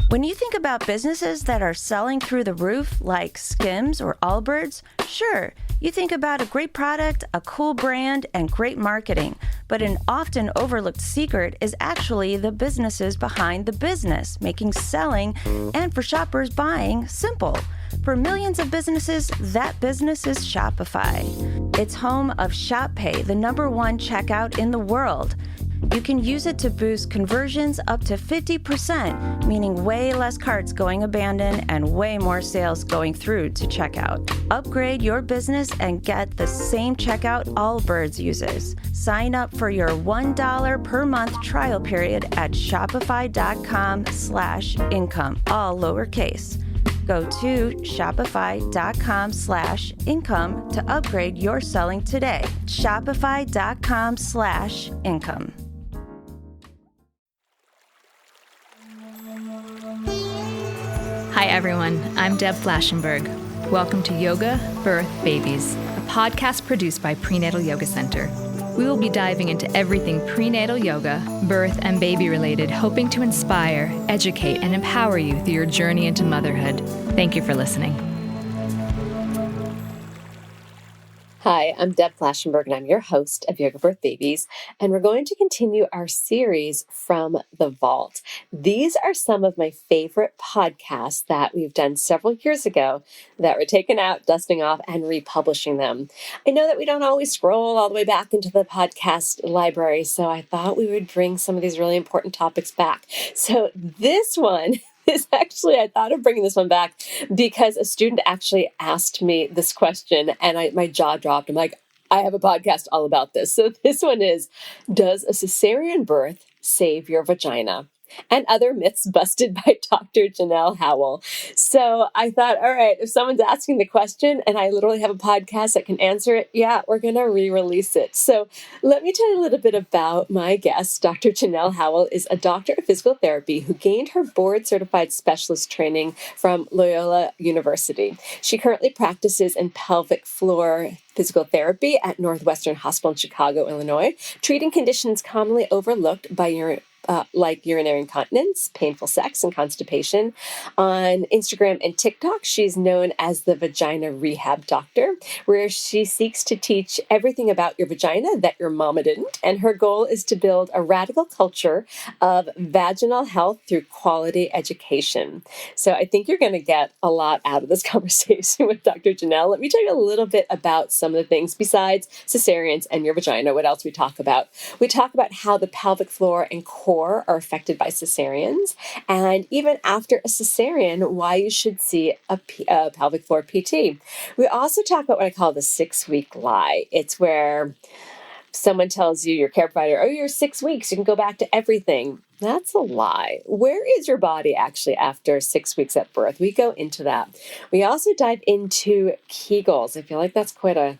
When you think about businesses that are selling through the roof, like Skims or Allbirds, sure, you think about a great product, a cool brand, and great marketing. But an often overlooked secret is actually the businesses behind the business, making selling and for shoppers buying simple. For millions of businesses, that business is Shopify. It's home of Shop Pay, the #1 checkout in the world. You can use it to boost conversions up to 50%, meaning way less carts going abandoned and way more sales going through to checkout. Upgrade your business and get the same checkout Allbirds uses. Sign up for your $1 per month trial period at shopify.com/income, all lowercase. Go to shopify.com/income to upgrade your selling today. Shopify.com/income. Hi everyone, I'm Deb Flashenberg. Welcome to Yoga, Birth, Babies, a podcast produced by Prenatal Yoga Center. We will be diving into everything prenatal yoga, birth, and baby related, hoping to inspire, educate, and empower you through your journey into motherhood. Thank you for listening. Hi, I'm Deb Flashenberg, and I'm your host of Yoga Birth Babies, and we're going to continue our series from the vault. These are some of my favorite podcasts that we've done several years ago that were taken out, dusting off, and republishing them. I know that we don't always scroll all the way back into the podcast library, so I thought we would bring some of these really important topics back. So this one is actually, I thought of bringing this one back because a student actually asked me this question and my jaw dropped. I'm like, I have a podcast all about this. So this one is, does a cesarean birth save your vagina? And other myths busted by Dr. Janelle Howell. So I thought, all right, if someone's asking the question and I literally have a podcast that can answer it, yeah, we're going to re-release it. So let me tell you a little bit about my guest. Dr. Janelle Howell is a doctor of physical therapy who gained her board-certified specialist training from Loyola University. She currently practices in pelvic floor physical therapy at Northwestern Hospital in Chicago, Illinois, treating conditions commonly overlooked by like urinary incontinence, painful sex, and constipation. On Instagram and TikTok, she's known as the Vagina Rehab Doctor, where she seeks to teach everything about your vagina that your mama didn't. And her goal is to build a radical culture of vaginal health through quality education. So I think you're going to get a lot out of this conversation with Dr. Janelle. Let me tell you a little bit about some of the things besides cesareans and your vagina. What else we talk about? We talk about how the pelvic floor and core are affected by cesareans, and even after a cesarean, why you should see a pelvic floor PT. We also talk about what I call the 6-week lie. It's where someone tells you, your care provider, oh, you're 6 weeks, you can go back to everything. That's a lie. Where is your body actually after 6 weeks at birth? We go into that. We also dive into Kegels. I feel like that's quite a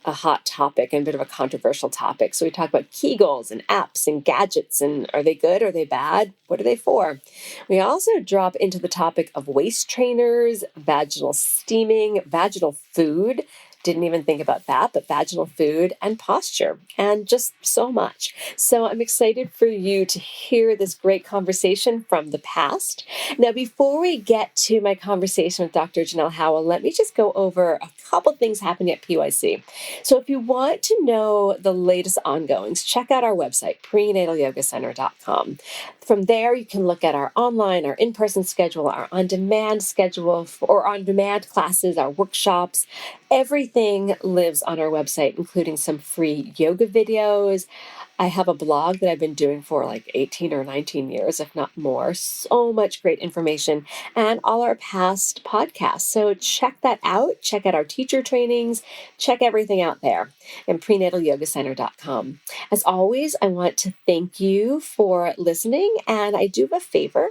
hot topic and a bit of a controversial topic. So we talk about Kegels and apps and gadgets, and are they good? Are they bad? What are they for? We also drop into the topic of waist trainers, vaginal steaming, vaginal food. Didn't even think about that, but vaginal food and posture and just so much. So I'm excited for you to hear this great conversation from the past. Now, before we get to my conversation with Dr. Janelle Howell, let me just go over a couple things happening at PYC. So if you want to know the latest ongoings, check out our website, prenatalyogacenter.com. From there, you can look at our online, our in-person schedule, our on-demand schedule, or on-demand classes, our workshops. Everything lives on our website, including some free yoga videos. I have a blog that I've been doing for like 18 or 19 years, if not more. So much great information and all our past podcasts. So check that out. Check out our teacher trainings. Check everything out there and prenatalyogacenter.com. As always, I want to thank you for listening. And I do have a favor.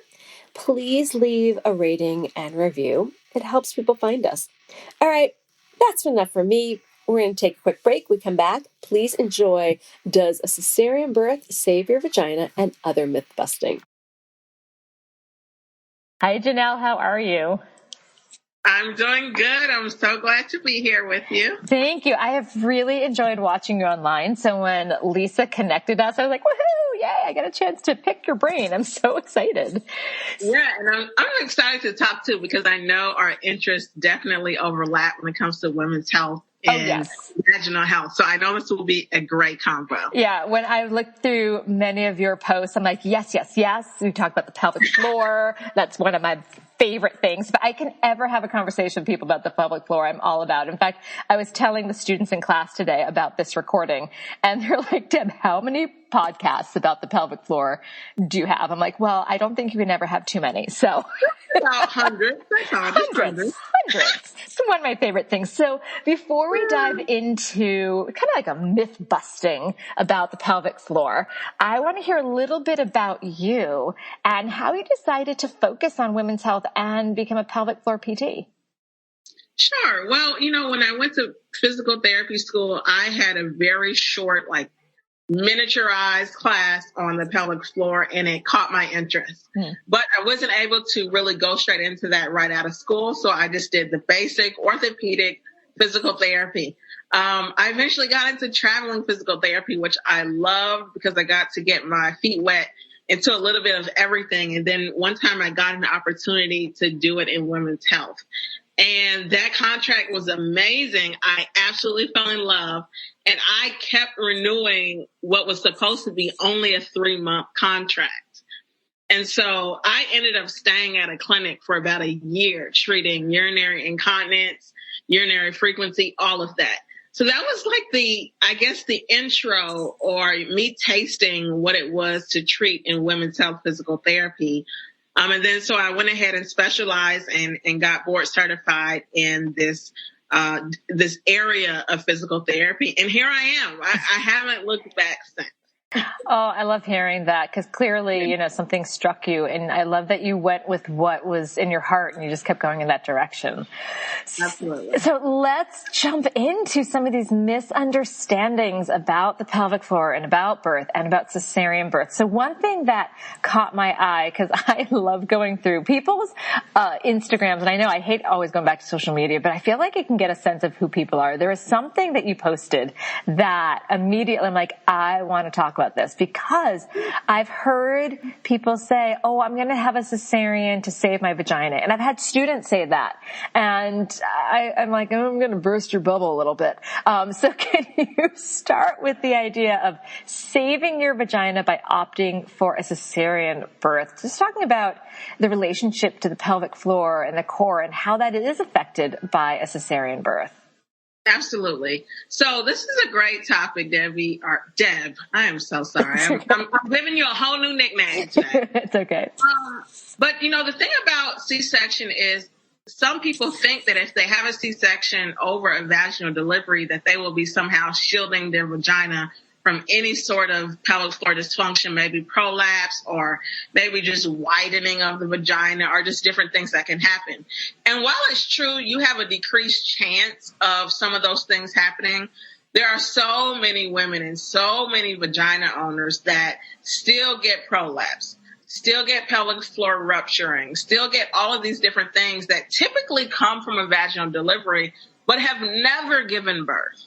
Please leave a rating and review. It helps people find us. All right. That's enough for me. We're going to take a quick break. We come back. Please enjoy Does a Cesarean Birth Save Your Vagina? And other myth busting. Hi, Janelle. How are you? I'm doing good. I'm so glad to be here with you. Thank you. I have really enjoyed watching you online. So when Lisa connected us, I was like, woohoo, yay, I got a chance to pick your brain. I'm so excited. Yeah, and I'm excited to talk too, because I know our interests definitely overlap when it comes to women's health and vaginal health. So I know this will be a great combo. Yeah, when I looked through many of your posts, I'm like, yes. We talk about the pelvic floor. That's one of my favorite things. But I can ever have a conversation with people about the pelvic floor, I'm all about. In fact, I was telling the students in class today about this recording, and they're like, Deb, how many podcasts about the pelvic floor do you have? I'm like, well, I don't think you can ever have too many. So about hundreds. It's one of my favorite things. So before we dive into kind of like a myth busting about the pelvic floor, I want to hear a little bit about you and how you decided to focus on women's health and become a pelvic floor PT. Sure. Well, when I went to physical therapy school, I had a very short, miniaturized class on the pelvic floor, and it caught my interest. But I wasn't able to really go straight into that right out of school. So I just did the basic orthopedic physical therapy. I eventually got into traveling physical therapy, which I loved because I got to get my feet wet into a little bit of everything. And then one time I got an opportunity to do it in women's health. And that contract was amazing. I absolutely fell in love. And I kept renewing what was supposed to be only a 3-month contract. And so I ended up staying at a clinic for about a year, treating urinary incontinence, urinary frequency, all of that. So that was the intro, or me tasting what it was to treat in women's health physical therapy. And then so I went ahead and specialized and got board certified in this area of physical therapy. And here I am. I haven't looked back since. Oh, I love hearing that, because clearly, something struck you, and I love that you went with what was in your heart and you just kept going in that direction. Absolutely. So let's jump into some of these misunderstandings about the pelvic floor and about birth and about cesarean birth. So one thing that caught my eye, because I love going through people's Instagrams, and I know I hate always going back to social media, but I feel like I can get a sense of who people are. There is something that you posted that immediately I'm like, I want to talk about this, because I've heard people say, oh, I'm going to have a cesarean to save my vagina. And I've had students say that. And I'm like, oh, I'm going to burst your bubble a little bit. So can you start with the idea of saving your vagina by opting for a cesarean birth? Just talking about the relationship to the pelvic floor and the core and how that is affected by a cesarean birth. Absolutely. So this is a great topic, Debbie, or Deb. I am so sorry. I'm giving you a whole new nickname today. It's okay. But, the thing about C-section is some people think that if they have a C-section over a vaginal delivery, that they will be somehow shielding their vagina from any sort of pelvic floor dysfunction, maybe prolapse, or maybe just widening of the vagina, or just different things that can happen. And while it's true, you have a decreased chance of some of those things happening, there are so many women and so many vagina owners that still get prolapse, still get pelvic floor rupturing, still get all of these different things that typically come from a vaginal delivery, but have never given birth.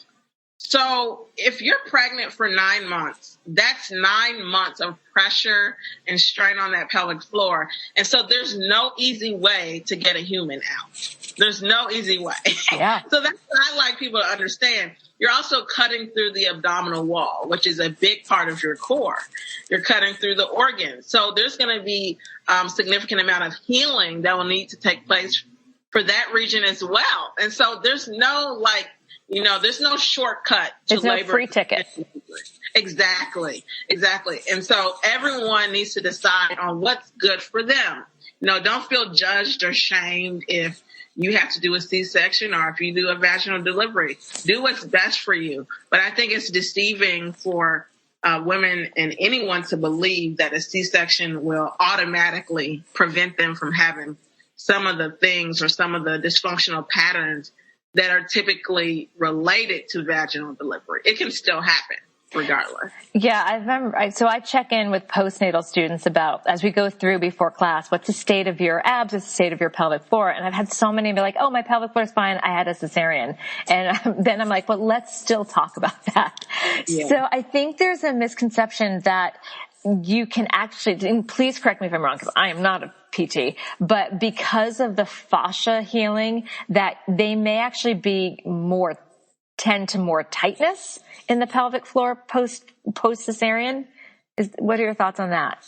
So if you're pregnant for 9 months, that's 9 months of pressure and strain on that pelvic floor. And so there's no easy way to get a human out. There's no easy way. Yeah. So that's what I like people to understand. You're also cutting through the abdominal wall, which is a big part of your core. You're cutting through the organs. So there's going to be significant amount of healing that will need to take place for that region as well. And so there's no there's no shortcut to labor. There's no free ticket. Exactly. And so everyone needs to decide on what's good for them. Don't feel judged or shamed if you have to do a C-section or if you do a vaginal delivery. Do what's best for you. But I think it's deceiving for women and anyone to believe that a C-section will automatically prevent them from having some of the things or some of the dysfunctional patterns that are typically related to vaginal delivery. It can still happen regardless. Yeah, I remember. So I check in with postnatal students about, as we go through before class, what's the state of your abs, what's the state of your pelvic floor? And I've had so many be like, oh, my pelvic floor is fine. I had a cesarean. And then I'm like, well, let's still talk about that. Yeah. So I think there's a misconception that you can actually, and please correct me if I'm wrong, because I am not a PT, but because of the fascia healing, that they may actually tend to more tightness in the pelvic floor post cesarean. What are your thoughts on that?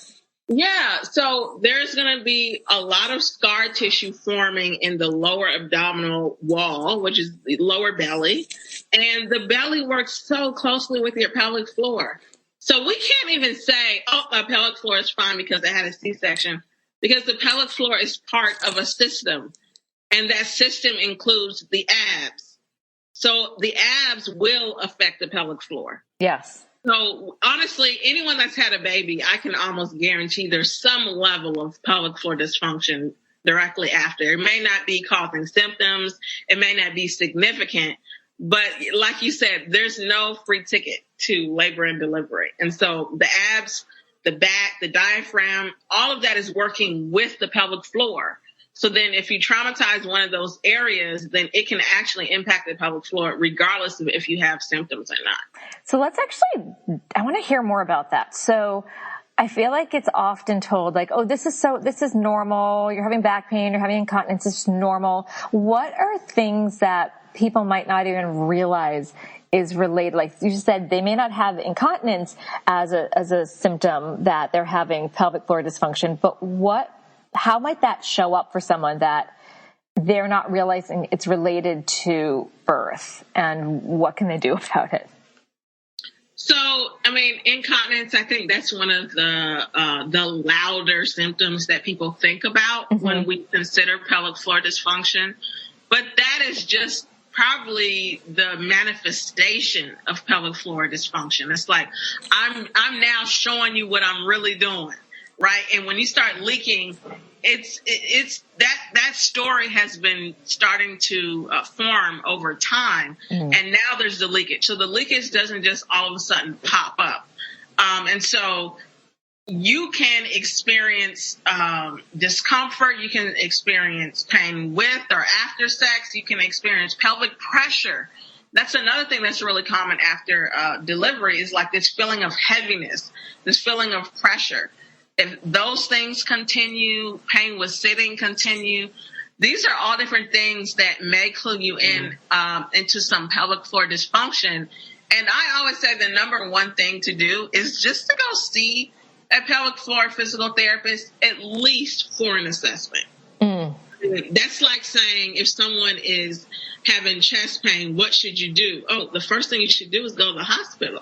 Yeah, so there's going to be a lot of scar tissue forming in the lower abdominal wall, which is the lower belly. And the belly works so closely with your pelvic floor. So we can't even say, oh, my pelvic floor is fine because I had a C-section, because the pelvic floor is part of a system. And that system includes the abs. So the abs will affect the pelvic floor. Yes. So honestly, anyone that's had a baby, I can almost guarantee there's some level of pelvic floor dysfunction directly after. It may not be causing symptoms. It may not be significant. But like you said, there's no free ticket to labor and delivery. And so the abs, the back, the diaphragm, all of that is working with the pelvic floor. So then if you traumatize one of those areas, then it can actually impact the pelvic floor regardless of if you have symptoms or not. So I want to hear more about that. So I feel like it's often told like, oh, this is normal. You're having back pain, you're having incontinence. It's normal. What are things that people might not even realize is related? Like you said, they may not have incontinence as a symptom that they're having pelvic floor dysfunction, but how might that show up for someone that they're not realizing it's related to birth, and what can they do about it? So, I mean, incontinence, I think that's one of the louder symptoms that people think about when we consider pelvic floor dysfunction. But that is just probably the manifestation of pelvic floor dysfunction. It's like, I'm now showing you what I'm really doing. Right. And when you start leaking, it's that story has been starting to form over time. And now there's the leakage. So the leakage doesn't just all of a sudden pop up. And so you can experience discomfort. You can experience pain with or after sex. You can experience pelvic pressure. That's another thing that's really common after delivery, is like this feeling of heaviness, this feeling of pressure. If those things continue, pain with sitting continue, these are all different things that may clue you into some pelvic floor dysfunction. And I always say the number one thing to do is just to go see a pelvic floor physical therapist at least for an assessment. That's like saying if someone is having chest pain, what should you do? Oh, the first thing you should do is go to the hospital.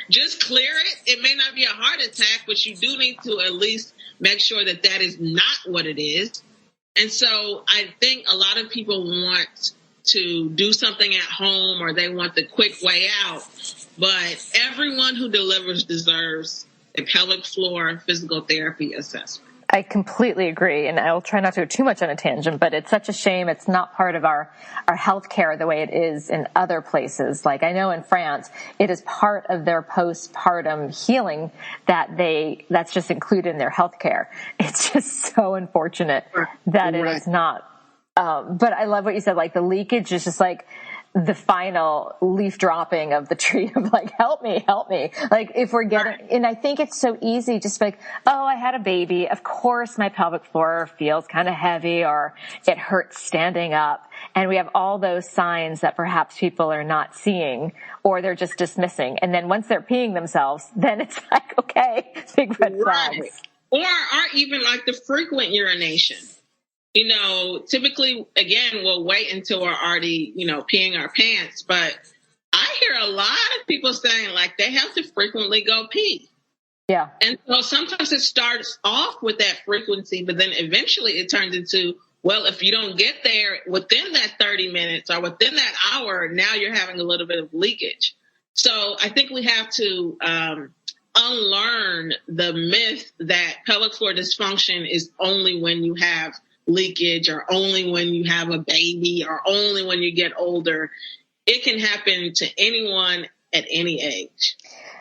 Just clear it. It may not be a heart attack, but you do need to at least make sure that that is not what it is. And so I think a lot of people want to do something at home, or they want the quick way out. But everyone who delivers deserves a pelvic floor physical therapy assessment. I completely agree, and I'll try not to go too much on a tangent, but it's such a shame it's not part of our healthcare the way it is in other places. Like I know in France, it is part of their postpartum healing that's just included in their healthcare. It's just so unfortunate that it is not. But I love what you said, like the leakage is just like the final leaf dropping of the tree of like, help me. Like if we're getting, and I think it's so easy just like, oh, I had a baby. Of course my pelvic floor feels kind of heavy, or it hurts standing up. And we have all those signs that perhaps people are not seeing, or they're just dismissing. And then once they're peeing themselves, then it's like, okay, big red flags. Or even like the frequent urination. You know, typically, again, we'll wait until we're already, peeing our pants. But I hear a lot of people saying like they have to frequently go pee. Yeah. And so sometimes it starts off with that frequency, but then eventually it turns into, well, if you don't get there within that 30 minutes or within that hour, now you're having a little bit of leakage. So I think we have to unlearn the myth that pelvic floor dysfunction is only when you have leakage, or only when you have a baby, or only when you get older. It can happen to anyone at any age.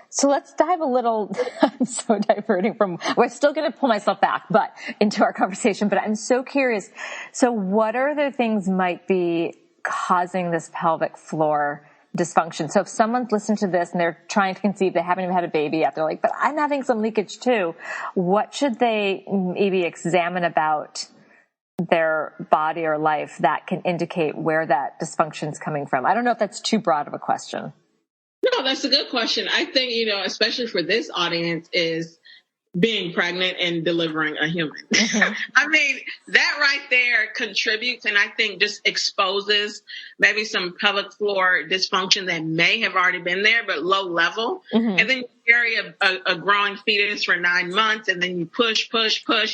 So let's dive a little, I'm so diverting from, we're still going to pull myself back, but into our conversation, but I'm so curious. So what other things might be causing this pelvic floor dysfunction. So if someone's listened to this and they're trying to conceive, they haven't even had a baby yet, they're like, but I'm having some leakage too. What should they maybe examine about their body or life that can indicate where that dysfunction is coming from? I don't know if that's too broad of a question. No, that's a good question. I think, especially for this audience, is being pregnant and delivering a human. Mm-hmm. I mean, that right there contributes, and I think just exposes maybe some pelvic floor dysfunction that may have already been there, but low level. Mm-hmm. And then you carry a growing fetus for 9 months, and then you push,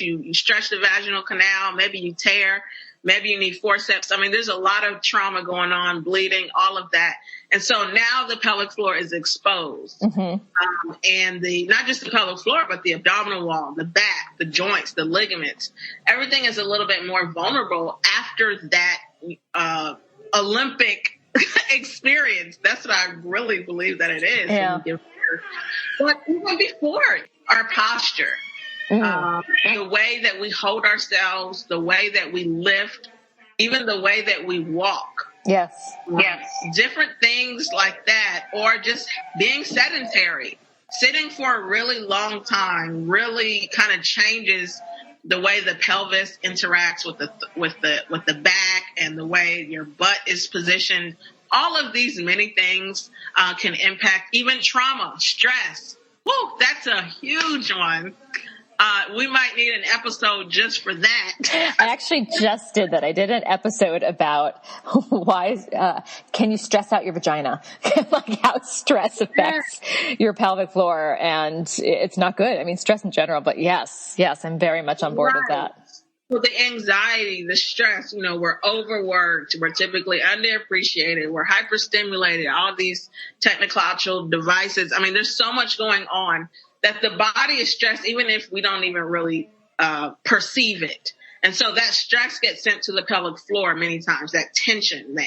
you stretch the vaginal canal, maybe you tear, maybe you need forceps. I mean, there's a lot of trauma going on, bleeding, all of that. And so now the pelvic floor is exposed. Mm-hmm. And not just the pelvic floor, but the abdominal wall, the back, the joints, the ligaments, everything is a little bit more vulnerable after that Olympic experience. That's what I really believe that it is. Yeah. But even before, our posture, the way that we hold ourselves, the way that we lift, even the way that we walk. Yes. Different things like that, or just being sedentary, sitting for a really long time really kind of changes the way the pelvis interacts with the back and the way your butt is positioned. All of these many things can impact even trauma, stress. Woo, that's a huge one. We might need an episode just for that. I actually just did that. I did an episode about why can you stress out your vagina, like how stress affects your pelvic floor, and it's not good. I mean, stress in general, but yes, I'm very much on board with that. Well, the anxiety, the stress, we're overworked, we're typically underappreciated, we're hyperstimulated, all these technological devices. I mean, there's so much going on that the body is stressed, even if we don't even really perceive it. And so that stress gets sent to the pelvic floor many times, that tension there.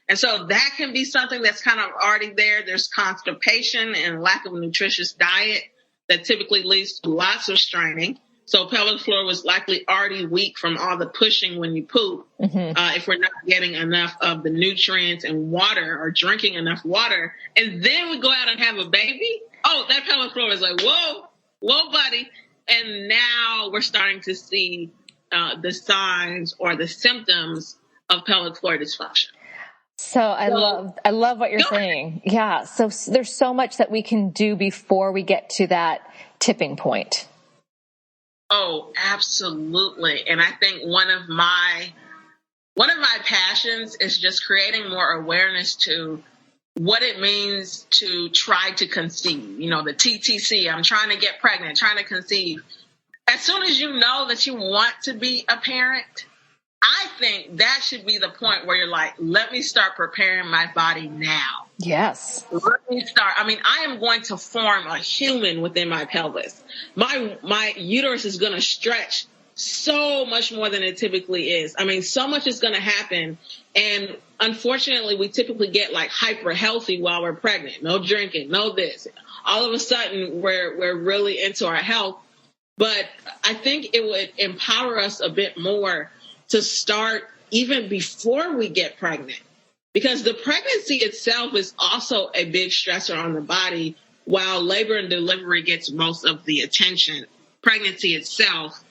And so that can be something that's kind of already there. There's constipation and lack of a nutritious diet that typically leads to lots of straining. So pelvic floor was likely already weak from all the pushing when you poop. Mm-hmm. If we're not getting enough of the nutrients and water or drinking enough water, and then we go out and have a baby, that pelvic floor is like, whoa, buddy. And now we're starting to see the signs or the symptoms of pelvic floor dysfunction. So I love what you're saying. Yeah. So there's so much that we can do before we get to that tipping point. Oh, absolutely. And I think one of my passions is just creating more awareness to what it means to try to conceive. The TTC, I'm trying to get pregnant, trying to conceive. As soon as you know that you want to be a parent, I think that should be the point where you're like, let me start preparing my body now. Yes. Let me start. I mean, I am going to form a human within my pelvis. My uterus is going to stretch so much more than it typically is. I mean, so much is going to happen. And unfortunately, we typically get like hyper healthy while we're pregnant. No drinking, no this. All of a sudden, we're really into our health. But I think it would empower us a bit more to start even before we get pregnant. Because the pregnancy itself is also a big stressor on the body, while labor and delivery gets most of the attention. Pregnancy itself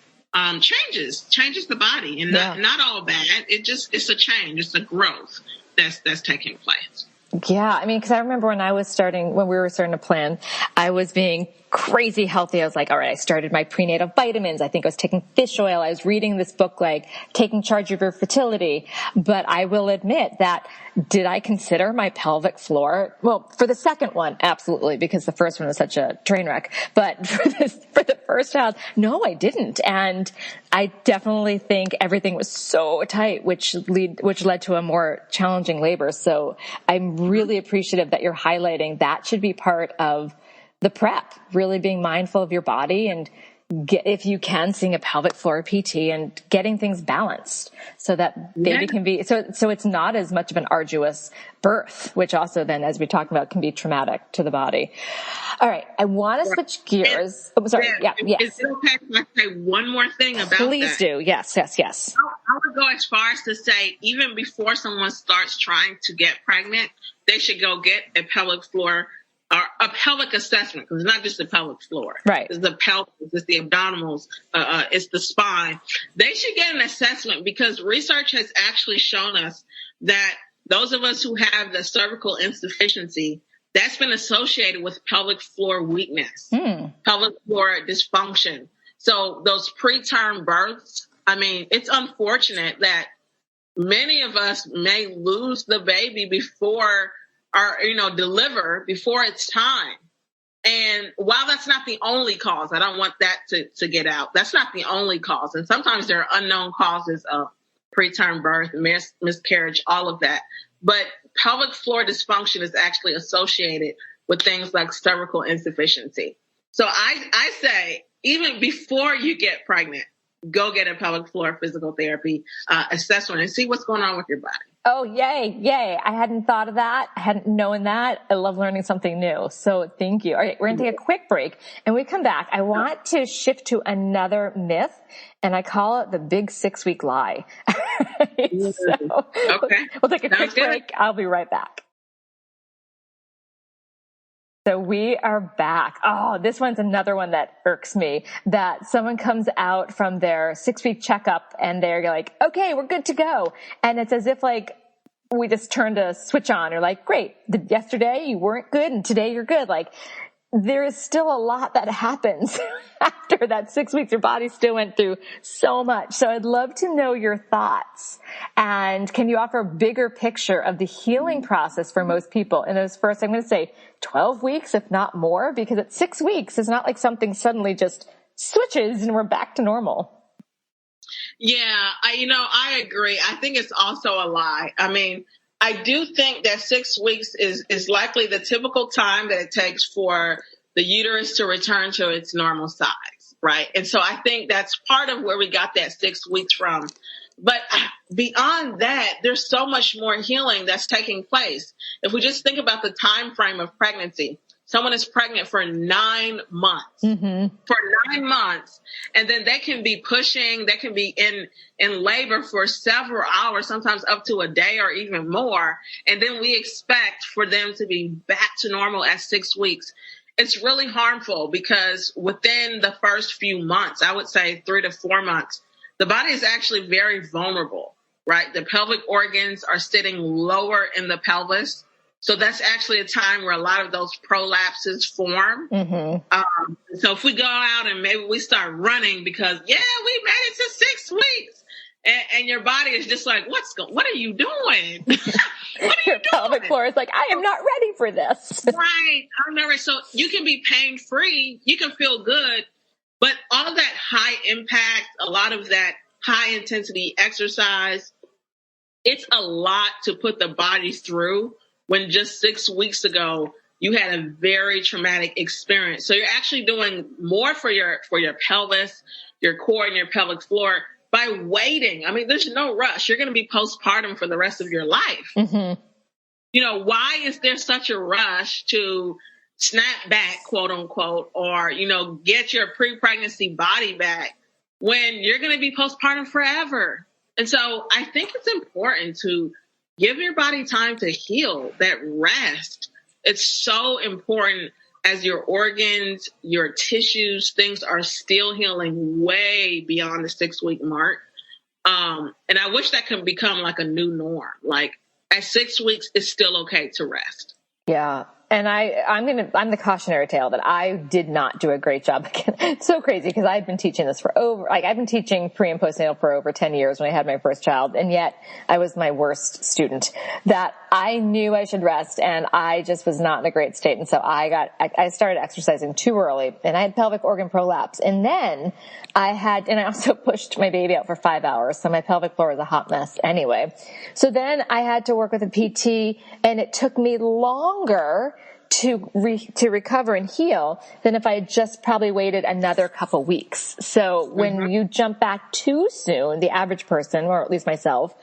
changes the body, and not all bad. It's a change. It's a growth that's taking place. Yeah. I mean, cause I remember when we were starting to plan, I was being crazy healthy. I was like, all right, I started my prenatal vitamins. I think I was taking fish oil. I was reading this book, like Taking Charge of Your Fertility. But I will admit that, did I consider my pelvic floor? Well, for the second one, absolutely, because the first one was such a train wreck. But for the first child, no, I didn't. And I definitely think everything was so tight, which led to a more challenging labor. So I'm really appreciative that you're highlighting that should be part of the prep, really being mindful of your body and if you can, seeing a pelvic floor PT and getting things balanced so that baby can be, so it's not as much of an arduous birth, which also then, as we talked about, can be traumatic to the body. All right. I want to switch gears. Sorry. Yeah. Yes. Is it okay if I say one more thing about Please that? do. Yes. I want would go as far as to say, even before someone starts trying to get pregnant, they should go get a pelvic floor or a pelvic assessment, because it's not just the pelvic floor. Right. It's the pelvis, it's the abdominals, it's the spine. They should get an assessment, because research has actually shown us that those of us who have the cervical insufficiency, that's been associated with pelvic floor weakness, pelvic floor dysfunction. So those preterm births, I mean, it's unfortunate that many of us may lose the baby before or, deliver before it's time. And while that's not the only cause, I don't want that to get out. That's not the only cause. And sometimes there are unknown causes of preterm birth, miscarriage, all of that. But pelvic floor dysfunction is actually associated with things like cervical insufficiency. So I say, even before you get pregnant, go get a pelvic floor physical therapy assessment and see what's going on with your body. Oh, yay. I hadn't thought of that. I hadn't known that. I love learning something new. So thank you. All right, we're going to take a quick break. And we come back. I want to shift to another myth, and I call it the big 6-week lie. So, okay. We'll take a quick break. I'll be right back. So we are back. Oh, this one's another one that irks me, that someone comes out from their 6-week checkup and they're like, okay, we're good to go. And it's as if like we just turned a switch on. Or like, great, yesterday you weren't good and today you're good. Like, there is still a lot that happens after that 6 weeks. Your body still went through so much. So I'd love to know your thoughts. And can you offer a bigger picture of the healing process for most people in those first, I'm going to say 12 weeks, if not more, because at 6 weeks, it's not like something suddenly just switches and we're back to normal. Yeah, I agree. I think it's also a lie. I mean, I do think that 6 weeks is likely the typical time that it takes for the uterus to return to its normal size, right? And so I think that's part of where we got that 6 weeks from. But beyond that, there's so much more healing that's taking place. If we just think about the time frame of pregnancy, someone is pregnant for 9 months, for 9 months, and then they can be pushing, they can be in labor for several hours, sometimes up to a day or even more. And then we expect for them to be back to normal at 6 weeks. It's really harmful, because within the first few months, I would say 3 to 4 months, the body is actually very vulnerable, right? The pelvic organs are sitting lower in the pelvis. So that's actually a time where a lot of those prolapses form. So if we go out and maybe we start running because, we made it to 6 weeks, and your body is just like, what are you doing? Your pelvic floor is like, I am not ready for this. Right. I'm not ready. So you can be pain-free. You can feel good. But all of that high impact, a lot of that high intensity exercise, it's a lot to put the body through when just 6 weeks ago you had a very traumatic experience. So you're actually doing more for your pelvis, your core, and your pelvic floor by waiting. I mean, there's no rush. You're going to be postpartum for the rest of your life. Why is there such a rush to snap back, quote unquote, or, get your pre-pregnancy body back when you're going to be postpartum forever? And so I think it's important to give your body time to heal, that rest. It's so important as your organs, your tissues, things are still healing way beyond the 6 week mark. And I wish that could become like a new norm. Like at 6 weeks, it's still okay to rest. Yeah. And I'm the cautionary tale that I did not do a great job. It's so crazy because I've been teaching this I've been teaching pre and postnatal for over 10 years when I had my first child. And yet I was my worst student, that I knew I should rest and I just was not in a great state. And so I started exercising too early and I had pelvic organ prolapse. And then I also pushed my baby out for 5 hours. So my pelvic floor was a hot mess anyway. So then I had to work with a PT and it took me longer to recover and heal than if I had just probably waited another couple weeks. So when you jump back too soon, the average person, or at least myself,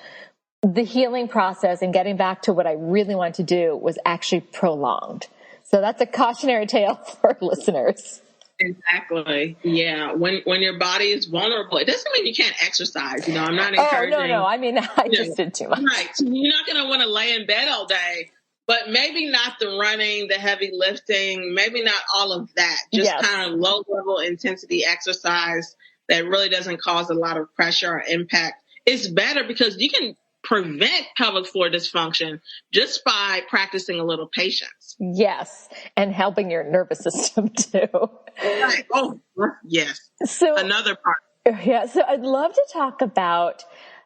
the healing process and getting back to what I really wanted to do was actually prolonged. So that's a cautionary tale for listeners. Exactly. Yeah. When your body is vulnerable, it doesn't mean you can't exercise. I'm not encouraging. Oh, no. I mean, I just did too much. Right. So you're not going to want to lay in bed all day, but maybe not the running, the heavy lifting, maybe not all of that. Just kind of low level intensity exercise that really doesn't cause a lot of pressure or impact. It's better because you can prevent pelvic floor dysfunction just by practicing a little patience. Yes. And helping your nervous system too. Right. Oh, yes. So another part. Yeah. So I'd love to talk about,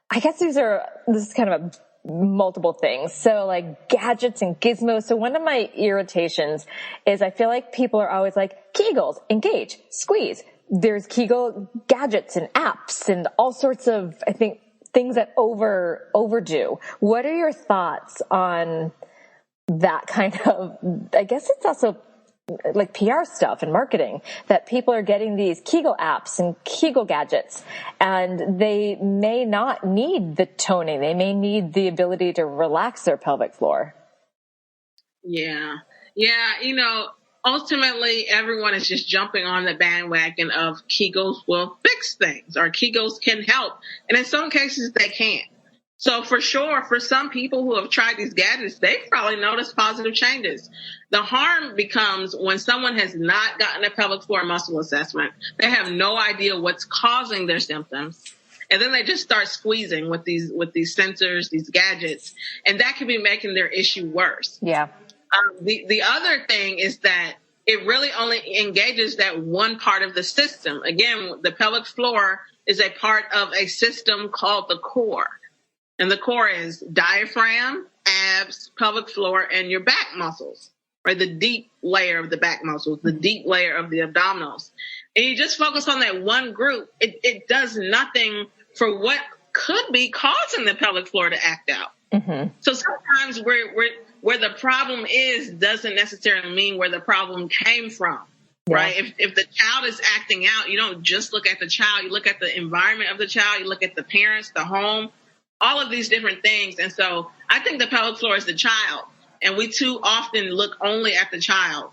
I guess this is kind of multiple things. So like gadgets and gizmos. So one of my irritations is I feel like people are always like Kegels, engage, squeeze. There's Kegel gadgets and apps and all sorts of, I think, things that overdo. What are your thoughts on that kind of, I guess it's also like PR stuff and marketing, that people are getting these Kegel apps and Kegel gadgets and they may not need the toning. They may need the ability to relax their pelvic floor. Yeah. Ultimately, everyone is just jumping on the bandwagon of Kegels will fix things or Kegels can help. And in some cases, they can. So for sure, for some people who have tried these gadgets, they've probably noticed positive changes. The harm becomes when someone has not gotten a pelvic floor muscle assessment. They have no idea what's causing their symptoms. And then they just start squeezing with these sensors, these gadgets, and that could be making their issue worse. Yeah. The other thing is that it really only engages that one part of the system. Again, the pelvic floor is a part of a system called the core. And the core is diaphragm, abs, pelvic floor, and your back muscles, right? The deep layer of the back muscles, the deep layer of the abdominals. And you just focus on that one group. It does nothing for what could be causing the pelvic floor to act out. Mm-hmm. So sometimes where the problem is doesn't necessarily mean where the problem came from, right? If the child is acting out, you don't just look at the child. You look at the environment of the child. You look at the parents, the home, all of these different things. And so I think the pelvic floor is the child. And we too often look only at the child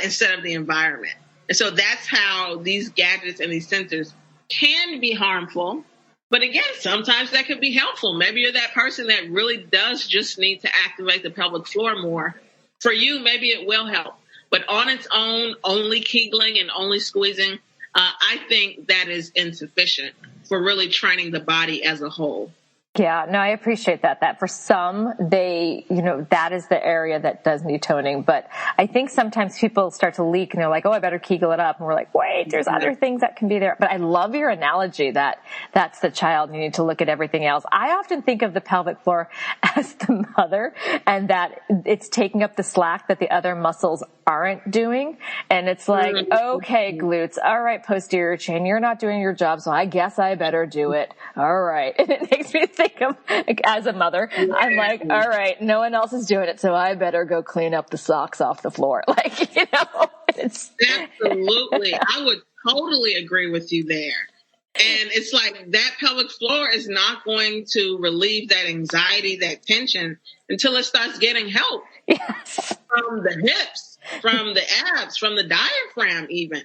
instead of the environment. And so that's how these gadgets and these sensors can be harmful. But again, sometimes that could be helpful. Maybe you're that person that really does just need to activate the pelvic floor more. For you, maybe it will help. But on its own, only Kegling and only squeezing, I think that is insufficient for really training the body as a whole. Yeah, no, I appreciate that for some, that is the area that does need toning. But I think sometimes people start to leak and they're like, oh, I better Kegel it up. And we're like, wait, there's other things that can be there. But I love your analogy that that's the child. You need to look at everything else. I often think of the pelvic floor as the mother and that it's taking up the slack that the other muscles aren't doing. And it's like, okay, glutes. All right, posterior chain, you're not doing your job. So I guess I better do it. All right. And it makes me think of, as a mother, I'm like, all right, no one else is doing it, so I better go clean up the socks off the floor. It's absolutely. I would totally agree with you there. And it's like that pelvic floor is not going to relieve that anxiety, that tension until it starts getting help from the hips, from the abs, from the diaphragm, even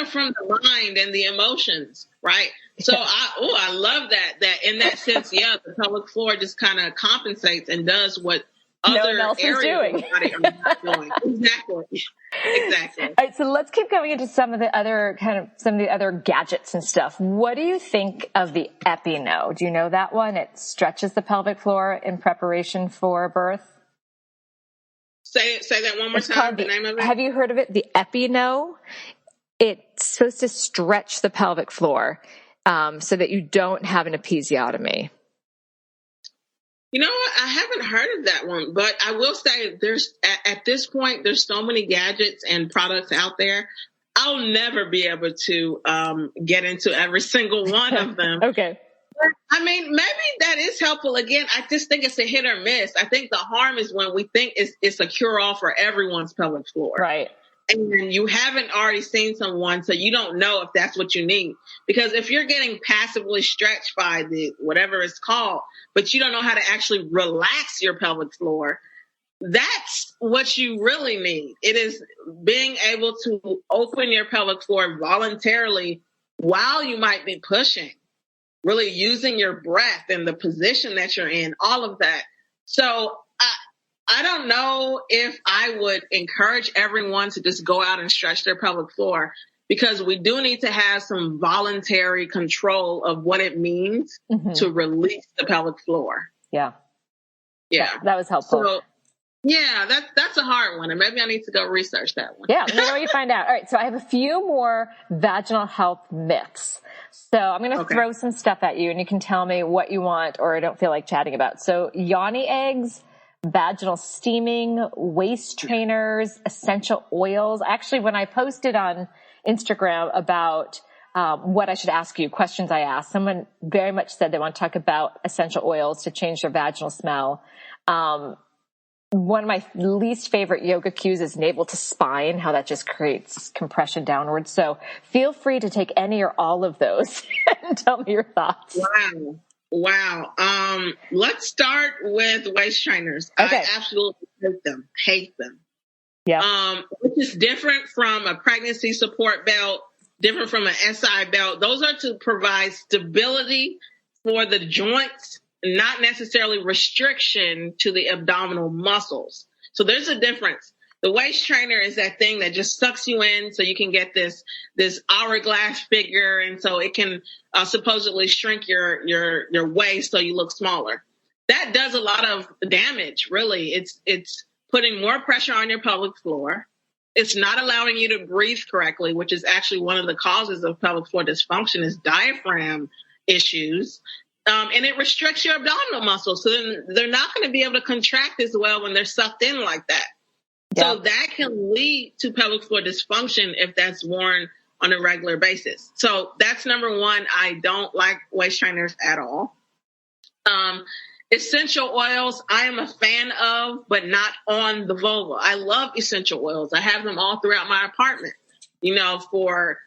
from the mind and the emotions, right? So I love that in that sense, the pelvic floor just kind of compensates and does what other areas of the body are not doing. Exactly. All right, so let's keep going into some of the other gadgets and stuff. What do you think of the Epino? Do you know that one? It stretches the pelvic floor in preparation for birth. Say that one more time. The name of it. Have you heard of it? The Epino. It's supposed to stretch the pelvic floor so that you don't have an episiotomy. You know what? I haven't heard of that one, but I will say there's at this point, there's so many gadgets and products out there. I'll never be able to get into every single one of them. Okay. I mean, maybe that is helpful. Again, I just think it's a hit or miss. I think the harm is when we think it's a cure-all for everyone's pelvic floor. Right. And you haven't already seen someone, so you don't know if that's what you need. Because if you're getting passively stretched by the whatever it's called, but you don't know how to actually relax your pelvic floor, that's what you really need. It is being able to open your pelvic floor voluntarily while you might be pushing, really using your breath and the position that you're in, all of that. So I don't know if I would encourage everyone to just go out and stretch their pelvic floor, because we do need to have some voluntary control of what it means to release the pelvic floor. Yeah. Yeah. That was helpful. So, yeah, that's a hard one. And maybe I need to go research that one. Yeah, let me know what you find out. All right, so I have a few more vaginal health myths. So I'm going to throw some stuff at you, and you can tell me what you want or don't feel like chatting about. So yoni eggs, vaginal steaming, waist trainers, essential oils. Actually, when I posted on Instagram about what I should ask you, questions I asked, someone very much said they want to talk about essential oils to change their vaginal smell. One of my least favorite yoga cues is navel to spine, how that just creates compression downwards. So feel free to take any or all of those and tell me your thoughts. Wow. Let's start with waist trainers. Okay. I absolutely hate them. Yeah. Which is different from a pregnancy support belt, different from an SI belt. Those are to provide stability for the joints, not necessarily restriction to the abdominal muscles. So there's a difference. The waist trainer is that thing that just sucks you in so you can get this hourglass figure. And so it can supposedly shrink your waist so you look smaller. That does a lot of damage, really. It's putting more pressure on your pelvic floor. It's not allowing you to breathe correctly, which is actually one of the causes of pelvic floor dysfunction, is diaphragm issues. And it restricts your abdominal muscles. So then they're not going to be able to contract as well when they're sucked in like that. Yep. So that can lead to pelvic floor dysfunction if that's worn on a regular basis. So that's number one. I don't like waist trainers at all. Essential oils, I am a fan of, but not on the vulva. I love essential oils. I have them all throughout my apartment, for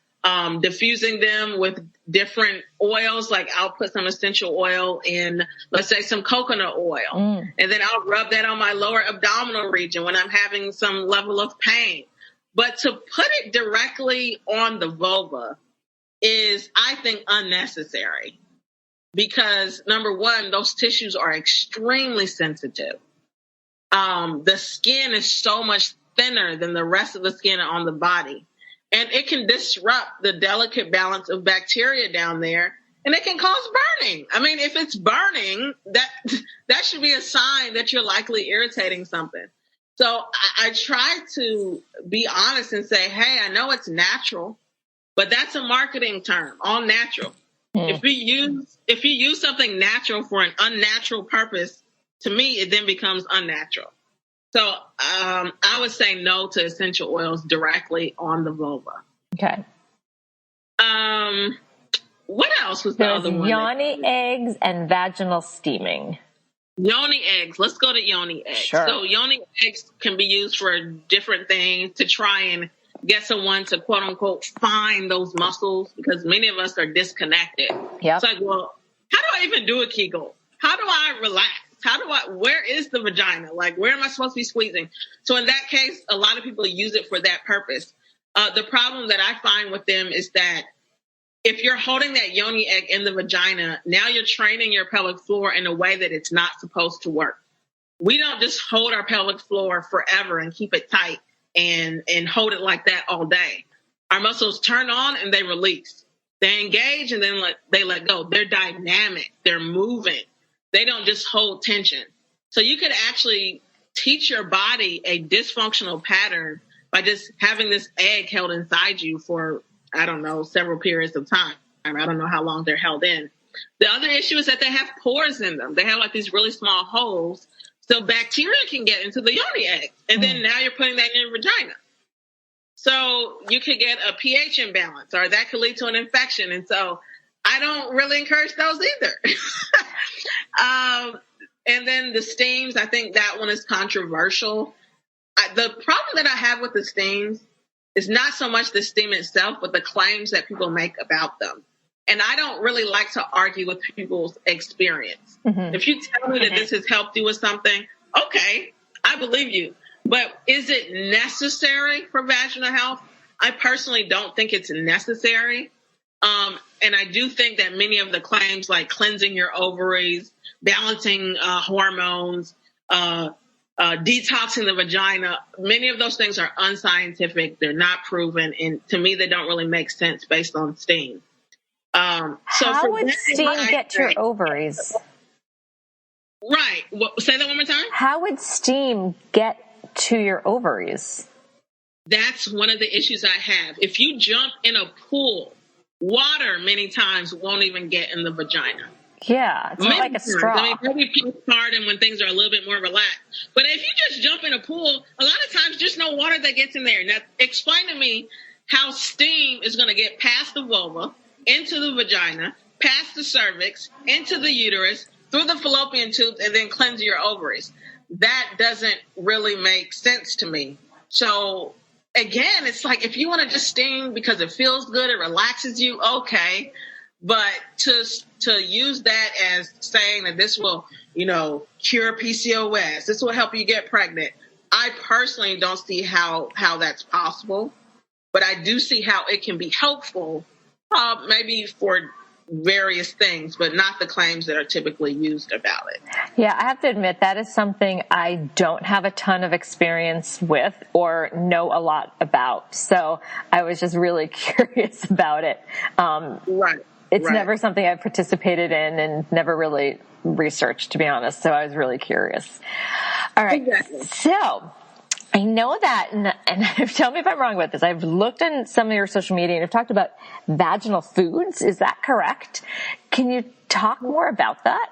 diffusing them with different oils. Like I'll put some essential oil in, let's say, some coconut oil, and then I'll rub that on my lower abdominal region when I'm having some level of pain. But to put it directly on the vulva is, I think, unnecessary, because number one, those tissues are extremely sensitive. The skin is so much thinner than the rest of the skin on the body. And it can disrupt the delicate balance of bacteria down there, and it can cause burning. I mean, if it's burning, that should be a sign that you're likely irritating something. So I try to be honest and say, hey, I know it's natural, but that's a marketing term, all natural. If you use something natural for an unnatural purpose, to me, it then becomes unnatural. So I would say no to essential oils directly on the vulva. Okay. What else was the other one? Yoni eggs and vaginal steaming. Yoni eggs. Let's go to yoni eggs. Sure. So yoni eggs can be used for different things to try and get someone to, quote unquote, find those muscles, because many of us are disconnected. Yep. It's like, well, how do I even do a Kegel? How do I relax? Where is the vagina? Like, where am I supposed to be squeezing? So in that case, a lot of people use it for that purpose. The problem that I find with them is that if you're holding that yoni egg in the vagina, now you're training your pelvic floor in a way that it's not supposed to work. We don't just hold our pelvic floor forever and keep it tight and hold it like that all day. Our muscles turn on and they release. They engage and then they let go. They're dynamic. They're moving. They don't just hold tension. So you could actually teach your body a dysfunctional pattern by just having this egg held inside you for, I don't know, several periods of time. I don't know how long they're held in. The other issue is that they have pores in them. They have like these really small holes. So bacteria can get into the yoni egg. And then now you're putting that in your vagina. So you could get a pH imbalance, or that could lead to an infection. And so I don't really encourage those either. And then the steams, I think that one is controversial. The problem that I have with the steams is not so much the steam itself, but the claims that people make about them. And I don't really like to argue with people's experience. If you tell me that this has helped you with something, okay, I I believe you. But is it necessary for vaginal health? I personally don't think it's necessary. And I do think that many of the claims like cleansing your ovaries, balancing hormones, detoxing the vagina, many of those things are unscientific. They're not proven. And to me, they don't really make sense based on steam. How would steam get to your ovaries? Right. Well, say that one more time. How would steam get to your ovaries? That's one of the issues I have. If you jump in a pool, water many times won't even get in the vagina. Yeah, it's not like a straw. I mean, maybe postpartum when things are a little bit more relaxed. But if you just jump in a pool, a lot of times just no water that gets in there. Now, explain to me how steam is going to get past the vulva, into the vagina, past the cervix, into the uterus, through the fallopian tubes, and then cleanse your ovaries. That doesn't really make sense to me. So, again, it's like if you want to just steam because it feels good, it relaxes you, okay. But to use that as saying that this will, cure PCOS, this will help you get pregnant, I personally don't see how that's possible. But I do see how it can be helpful, maybe for various things, but not the claims that are typically used about it. Yeah, I have to admit that is something I don't have a ton of experience with or know a lot about. So I was just really curious about it. Right. It's never something I've participated in and never really researched, to be honest. So I was really curious. All right. Exactly. So I know that, and tell me if I'm wrong about this. I've looked on some of your social media and you've talked about vaginal foods. Is that correct? Can you talk more about that?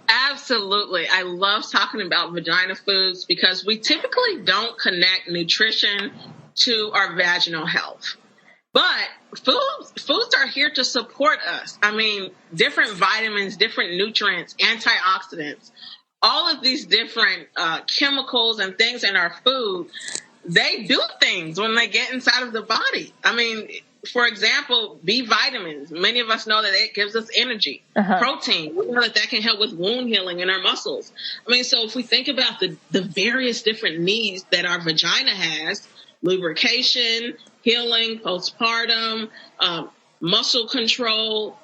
Absolutely. I love talking about vagina foods because we typically don't connect nutrition to our vaginal health. But foods are here to support us. I mean, different vitamins, different nutrients, antioxidants, all of these different chemicals and things in our food, they do things when they get inside of the body. I mean, for example, B vitamins. Many of us know that it gives us energy. Protein, we know that can help with wound healing in our muscles. I mean, so if we think about the various different needs that our vagina has, lubrication, healing, postpartum, muscle control,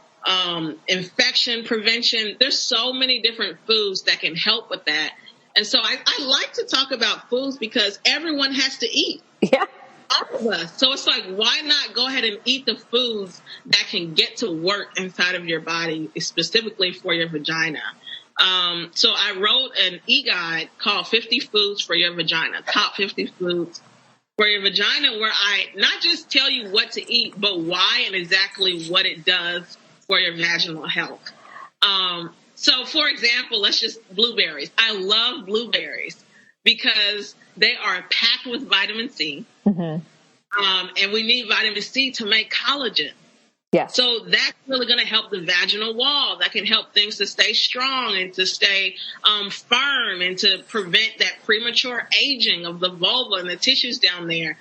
infection prevention. There's so many different foods that can help with that. And so I like to talk about foods because everyone has to eat. Yeah. All of us. So it's like, why not go ahead and eat the foods that can get to work inside of your body, specifically for your vagina? So I wrote an e-guide called 50 Foods for Your Vagina, Top 50 Foods for Your Vagina, where I not just tell you what to eat, but why and exactly what it does for your vaginal health. So, for example, blueberries. I love blueberries because they are packed with vitamin C. Mm-hmm. And we need vitamin C to make collagen. Yes. So that's really going to help the vaginal wall. That can help things to stay strong and to stay firm and to prevent that premature aging of the vulva and the tissues down there.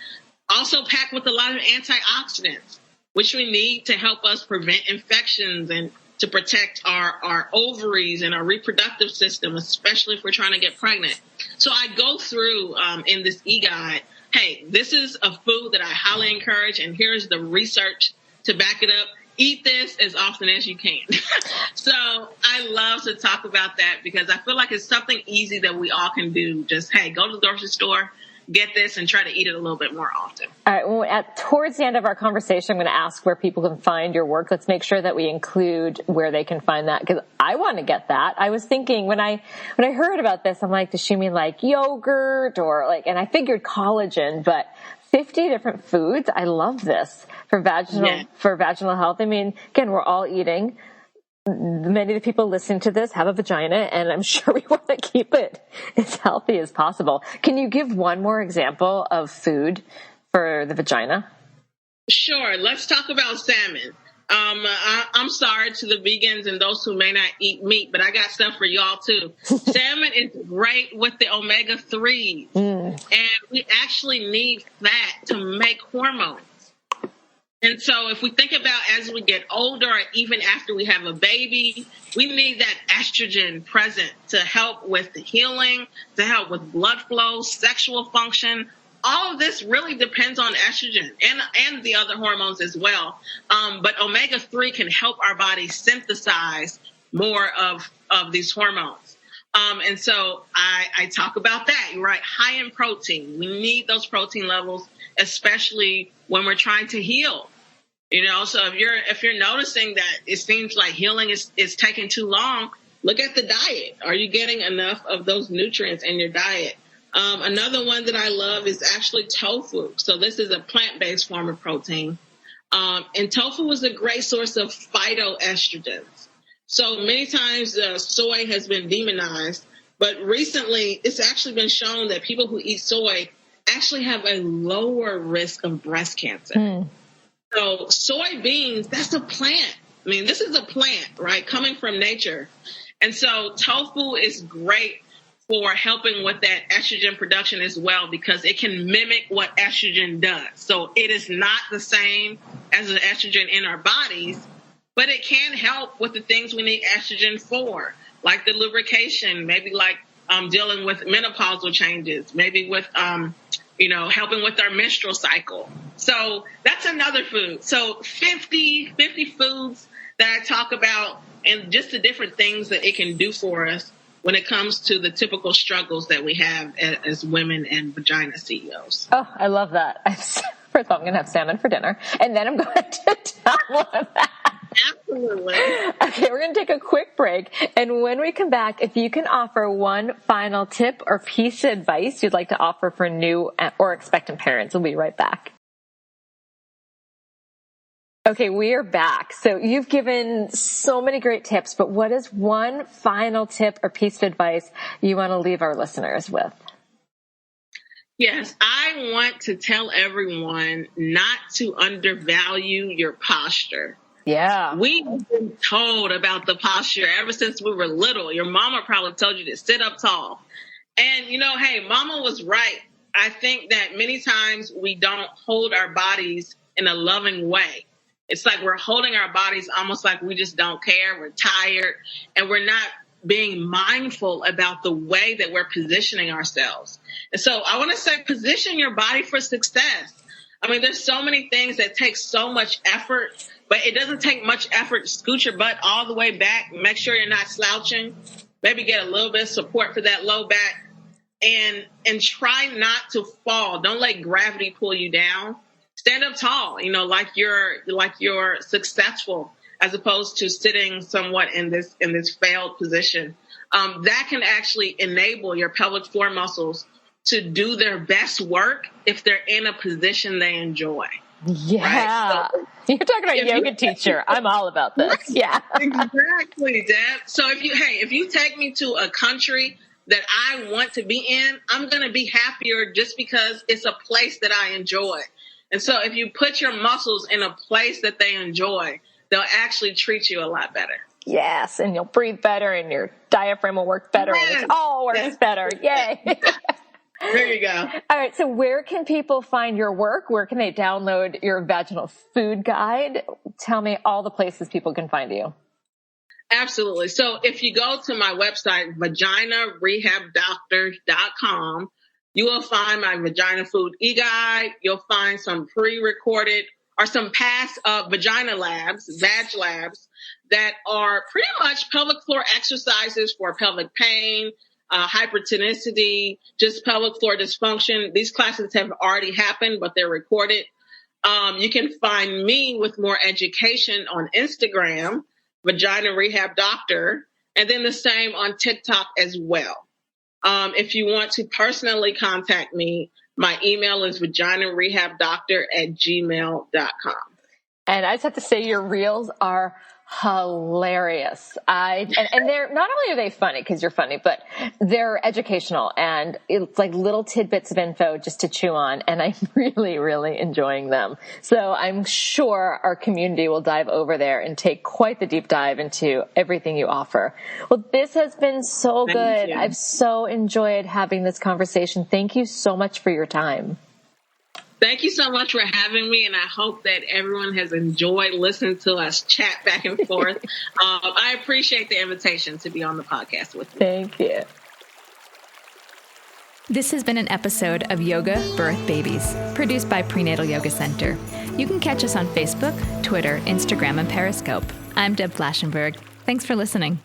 Also packed with a lot of antioxidants, which we need to help us prevent infections and to protect our ovaries and our reproductive system, especially if we're trying to get pregnant. So I go through in this e-guide, hey, this is a food that I highly encourage, and here's the research to back it up. Eat this as often as you can. So I love to talk about that because I feel like it's something easy that we all can do. Just, hey, go to the grocery store, get this, and try to eat it a little bit more often. All right. Well, towards the end of our conversation, I'm going to ask where people can find your work. Let's make sure that we include where they can find that because I want to get that. I was thinking when I heard about this, I'm like, does she mean like yogurt or like? And I figured collagen, but 50 different foods. I love this for vaginal health. I mean, again, we're all eating. Many of the people listening to this have a vagina, and I'm sure we want to keep it as healthy as possible. Can you give one more example of food for the vagina? Sure. Let's talk about salmon. I'm sorry to the vegans and those who may not eat meat, but I got stuff for y'all too. Salmon is great with the omega-3s, and we actually need fat to make hormones. And so if we think about as we get older, or even after we have a baby, we need that estrogen present to help with the healing, to help with blood flow, sexual function. All of this really depends on estrogen and the other hormones as well. But omega-3 can help our body synthesize more of these hormones. And so I talk about that. You're right, high in protein. We need those protein levels, especially when we're trying to heal. So if you're noticing that it seems like healing is taking too long, look at the diet. Are you getting enough of those nutrients in your diet? Another one that I love is actually tofu. So this is a plant-based form of protein. And tofu is a great source of phytoestrogens. So many times soy has been demonized, but recently it's actually been shown that people who eat soy actually have a lower risk of breast cancer. So soybeans, that's a plant. I mean, this is a plant, right, coming from nature. And so tofu is great for helping with that estrogen production as well, because it can mimic what estrogen does. So it is not the same as an estrogen in our bodies, but it can help with the things we need estrogen for, like the lubrication, maybe like dealing with menopausal changes, maybe with, helping with our menstrual cycle. So that's another food. So 50 foods that I talk about, and just the different things that it can do for us when it comes to the typical struggles that we have as women and vagina CEOs. Oh, I love that. First of all, I'm going to have salmon for dinner, and then I'm going to download that. Absolutely. Okay, we're going to take a quick break. And when we come back, if you can offer one final tip or piece of advice you'd like to offer for new or expectant parents, we'll be right back. Okay, we are back. So you've given so many great tips, but what is one final tip or piece of advice you want to leave our listeners with? Yes, I want to tell everyone not to undervalue your posture. Yeah. We've been told about the posture ever since we were little. Your mama probably told you to sit up tall. And, hey, mama was right. I think that many times we don't hold our bodies in a loving way. It's like we're holding our bodies almost like we just don't care. We're tired, and we're not being mindful about the way that we're positioning ourselves. And so I want to say, position your body for success. I mean, there's so many things that take so much effort, but it doesn't take much effort to scoot your butt all the way back. Make sure you're not slouching. Maybe get a little bit of support for that low back, and try not to fall. Don't let gravity pull you down. Stand up tall, like you're successful, as opposed to sitting somewhat in this failed position. That can actually enable your pelvic floor muscles to do their best work if they're in a position they enjoy. Yeah. Right? So, you're talking about yoga teacher. I'm all about this. Right. Yeah. Exactly, Deb. So if you take me to a country that I want to be in, I'm going to be happier just because it's a place that I enjoy. And so if you put your muscles in a place that they enjoy, they'll actually treat you a lot better. Yes, and you'll breathe better, and your diaphragm will work better, and it all works better. Yay. There you go. All right, so where can people find your work? Where can they download your vaginal food guide? Tell me all the places people can find you. Absolutely. So if you go to my website, vaginarehabdoctor.com, you will find my vagina food e-guide. You'll find some pre-recorded or some past vagina labs, vag labs, that are pretty much pelvic floor exercises for pelvic pain, hypertonicity, just pelvic floor dysfunction. These classes have already happened, but they're recorded. You can find me with more education on Instagram, Vagina Rehab Doctor, and then the same on TikTok as well. If you want to personally contact me, my email is vaginarehabdoctor@gmail.com. And I just have to say, your reels are hilarious. And they're, not only are they funny because you're funny, but they're educational, and it's like little tidbits of info just to chew on. And I'm really, really enjoying them. So I'm sure our community will dive over there and take quite the deep dive into everything you offer. Well, this has been so good. I've so enjoyed having this conversation. Thank you so much for your time. Thank you so much for having me, and I hope that everyone has enjoyed listening to us chat back and forth. I appreciate the invitation to be on the podcast with you. Thank you. This has been an episode of Yoga, Birth, Babies, produced by Prenatal Yoga Center. You can catch us on Facebook, Twitter, Instagram, and Periscope. I'm Deb Flaschenberg. Thanks for listening.